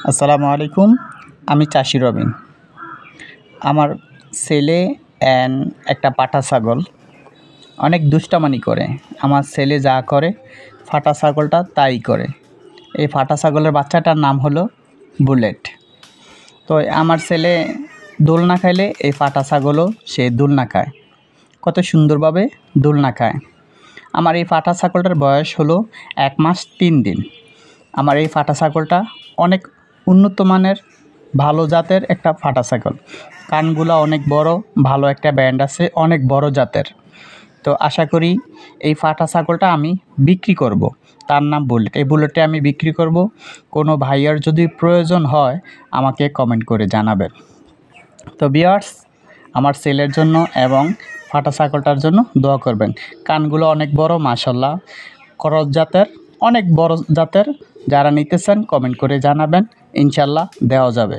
আসসালামু আলাইকুম। আমি চাষি রবিন। আমার ছেলে একটা পাঠা ছাগল অনেক দুষ্টামানি করে। আমার ছেলে যা করে ফাটা ছাগলটা তাই করে। এই ফাটা ছাগলের বাচ্চাটার নাম হলো বুলেট। তো আমার ছেলে দোলনা খাইলে এই ফাটা ছাগলও সে দোলনা খায়, কত সুন্দরভাবে দোলনা খায়। আমার এই ফাটা ছাগলটার বয়স হলো 1 মাস 3 দিন। আমার এই ফাটা ছাগলটা অনেক উন্নত মানের ভালো জাতের একটা ফাটা ছাগল। কানগুলা অনেক বড়, ভালো একটা ব্যান্ড আছে, অনেক বড় জাতের। তো আশা করি এই ফাটা ছাগলটা আমি বিক্রি করব। তার নাম বুলেট। এই বুলেটটা আমি বিক্রি করব। কোনো ভাইয়ার যদি প্রয়োজন হয় আমাকে কমেন্ট করে জানাবেন। তো ভিউয়ার্স, আমার ছেলের জন্য এবং ফাটা ছাগলটার জন্য দোয়া করবেন। কানগুলো অনেক বড়, মাশাআল্লাহ, করজ জাতের, অনেক বড় জাতের। যারা নিতে চান কমেন্ট করে জানাবেন, ইনশাআল্লাহ দেওয়া যাবে।